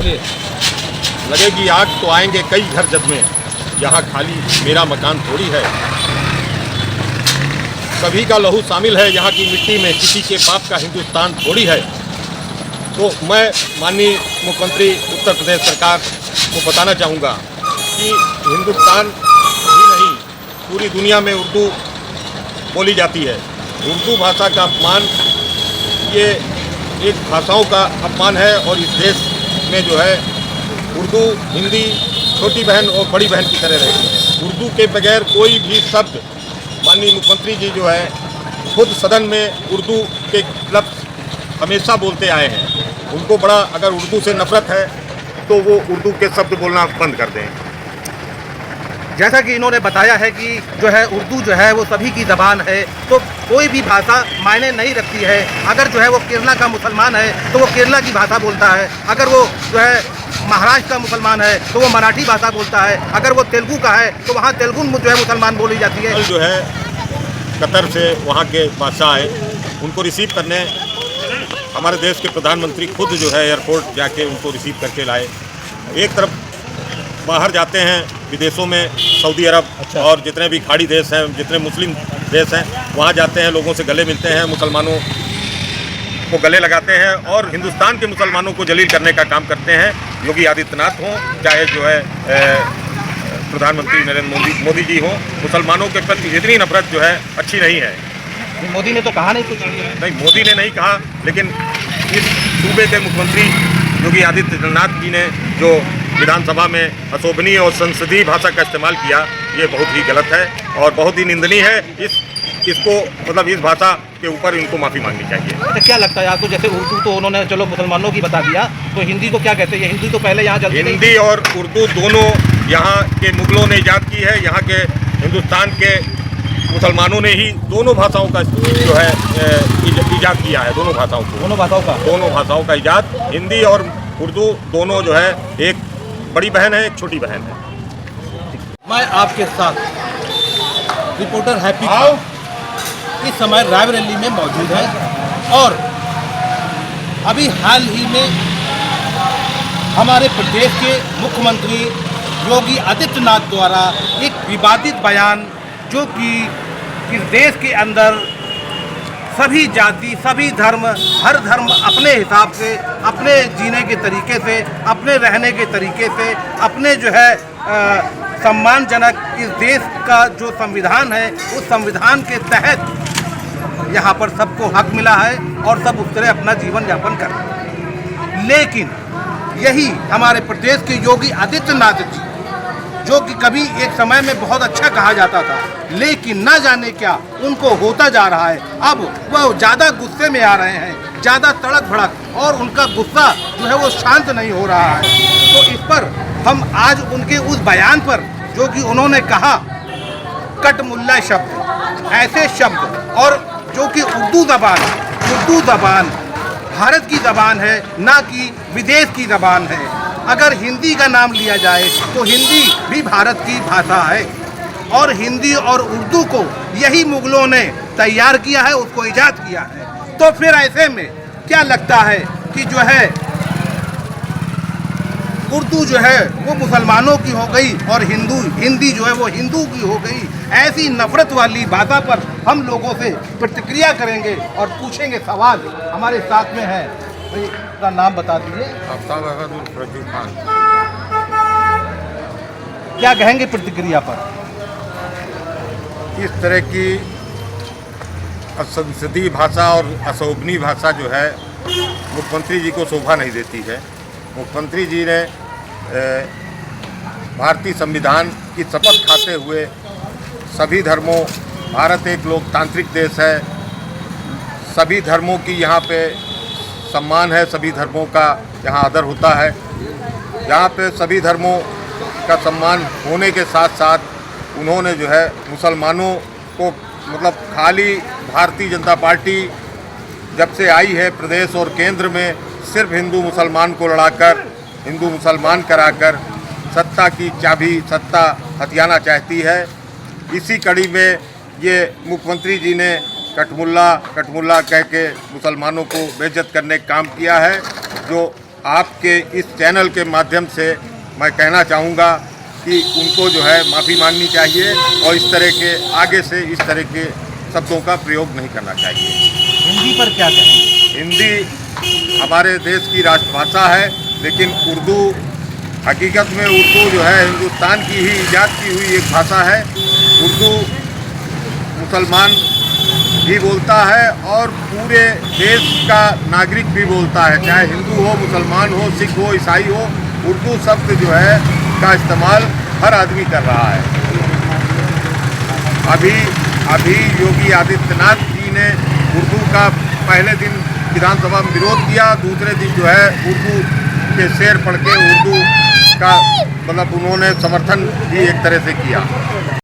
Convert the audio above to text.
बोलिए। लगेगी आग तो आएंगे कई घर जद में, यहाँ खाली मेरा मकान थोड़ी है। सभी का लहू शामिल है यहाँ की मिट्टी में, किसी के बाप का हिंदुस्तान थोड़ी है। तो मैं माननीय मुख्यमंत्री उत्तर प्रदेश सरकार को बताना चाहूँगा कि हिंदुस्तान ही नहीं पूरी दुनिया में उर्दू बोली जाती है। उर्दू भाषा का अपमान ये एक भाषाओं का अपमान है और इस देश में जो है उर्दू हिंदी छोटी बहन और बड़ी बहन की तरह रहती है। उर्दू के बगैर कोई भी शब्द, माननीय मुख्यमंत्री जी जो है खुद सदन में उर्दू के लफ्ज़ हमेशा बोलते आए हैं। उनको बड़ा अगर उर्दू से नफरत है तो वो उर्दू के शब्द बोलना बंद कर दें। जैसा कि इन्होंने बताया है कि जो है उर्दू जो है वो सभी की ज़बान है, तो कोई भी भाषा मायने नहीं रखती है। अगर जो है वो केरला का मुसलमान है तो वो केरला की भाषा बोलता है, अगर वो जो है महाराष्ट्र का मुसलमान है तो वो मराठी भाषा बोलता है, अगर वो तेलुगु का है तो वहाँ तेलुगु जो है मुसलमान बोली जाती है। कल जो है कतर से वहाँ के बादशाह आए, उनको रिसीव करने हमारे देश के प्रधानमंत्री खुद जो है एयरपोर्ट जाके उनको रिसीव करके लाए। एक तरफ बाहर जाते हैं विदेशों में, सऊदी अरब और जितने भी खाड़ी देश हैं, जितने मुस्लिम देश हैं, वहाँ जाते हैं, लोगों से गले मिलते हैं, मुसलमानों को गले लगाते हैं और हिंदुस्तान के मुसलमानों को जलील करने का काम करते हैं। योगी आदित्यनाथ हों, चाहे जो है प्रधानमंत्री नरेंद्र मोदी जी हों, मुसलमानों के प्रति इतनी नफरत जो है अच्छी नहीं है। मोदी ने तो कहा नहीं कुछ नहीं, मोदी ने नहीं कहा, लेकिन इस सूबे के मुख्यमंत्री योगी आदित्यनाथ जी ने जो विधानसभा में अशोभनीय और संसदीय भाषा का इस्तेमाल किया, ये बहुत ही गलत है और बहुत ही निंदनीय है। इसको मतलब इस भाषा के ऊपर इनको माफ़ी मांगनी चाहिए। तो क्या लगता है आपको, जैसे उर्दू तो उन्होंने चलो मुसलमानों की बता दिया, तो हिंदी को क्या कहते हैं? हिंदी तो पहले यहाँ चलती नहीं। हिंदी और उर्दू दोनों यहाँ के मुगलों ने ईजाद की है। यहाँ के हिंदुस्तान के मुसलमानों ने ही दोनों भाषाओं का जो है ईजाद किया है। दोनों भाषाओं का ईजाद, हिंदी और उर्दू दोनों जो है एक बड़ी बहन है, एक छोटी बहन है। मैं आपके साथ रिपोर्टर हैप्पी इस समय रायबरेली में मौजूद है और अभी हाल ही में हमारे प्रदेश के मुख्यमंत्री योगी आदित्यनाथ द्वारा एक विवादित बयान, जो कि इस देश के अंदर सभी जाति, सभी धर्म, हर धर्म अपने हिसाब से, अपने जीने के तरीके से, अपने रहने के तरीके से, अपने जो है सम्मानजनक इस देश का जो संविधान है, उस संविधान के तहत यहाँ पर सबको हक मिला है और सब उस तरह अपना जीवन यापन कर रहे हैं। लेकिन यही हमारे प्रदेश के योगी आदित्यनाथ जी, जो कि कभी एक समय में बहुत अच्छा कहा जाता था, लेकिन न जाने क्या उनको होता जा रहा है। अब वह ज़्यादा गुस्से में आ रहे हैं, ज़्यादा तड़क भड़क, और उनका गुस्सा जो है वो शांत नहीं हो रहा है। तो इस पर हम आज उनके उस बयान पर, जो कि उन्होंने कहा कटमुल्ला शब्द, ऐसे शब्द, और जो कि उर्दू ज़बान भारत की ज़बान है, ना कि विदेश की ज़बान है। अगर हिंदी का नाम लिया जाए तो हिंदी भी भारत की भाषा है और हिंदी और उर्दू को यही मुगलों ने तैयार किया है, उसको ईजाद किया है। तो फिर ऐसे में क्या लगता है कि जो है उर्दू जो है वो मुसलमानों की हो गई और हिंदी जो है वो हिंदू की हो गई। ऐसी नफरत वाली भाषा पर हम लोगों से प्रतिक्रिया करेंगे और पूछेंगे सवाल। हमारे साथ में है, भाई अपना नाम बता दीजिए। क्या कहेंगे प्रतिक्रिया पर? इस तरह की असंसदीय भाषा और अशोभनीय भाषा जो है मुख्यमंत्री जी को शोभा नहीं देती है। मुख्यमंत्री जी ने भारतीय संविधान की शपथ खाते हुए सभी धर्मों, भारत एक लोकतांत्रिक देश है, सभी धर्मों की यहाँ पे सम्मान है, सभी धर्मों का यहाँ आदर होता है। यहाँ पे सभी धर्मों का सम्मान होने के साथ साथ उन्होंने जो है मुसलमानों को, मतलब खाली भारतीय जनता पार्टी जब से आई है प्रदेश और केंद्र में, सिर्फ हिंदू मुसलमान को लड़ाकर, हिंदू मुसलमान कराकर सत्ता की चाबी, सत्ता हथियाना चाहती है। इसी कड़ी में ये मुख्यमंत्री जी ने कटमुल्ला कह के मुसलमानों को बेइज्जत करने का काम किया है, जो आपके इस चैनल के माध्यम से मैं कहना चाहूँगा कि उनको जो है माफ़ी मांगनी चाहिए और इस तरह के आगे से इस तरह के शब्दों का प्रयोग नहीं करना चाहिए। हिंदी पर क्या कहें? हिंदी हमारे देश की राष्ट्रभाषा है, लेकिन उर्दू हकीकत में उर्दू जो है हिंदुस्तान की ही ईजाद की हुई एक भाषा है। उर्दू मुसलमान भी बोलता है और पूरे देश का नागरिक भी बोलता है, चाहे हिंदू हो, मुसलमान हो, सिख हो, ईसाई हो। उर्दू शब्द जो है का इस्तेमाल हर आदमी कर रहा है। अभी योगी आदित्यनाथ जी ने उर्दू का पहले दिन विधानसभा में विरोध किया, दूसरे दिन जो है उर्दू के शेर पढ़ के उर्दू का मतलब उन्होंने समर्थन भी एक तरह से किया।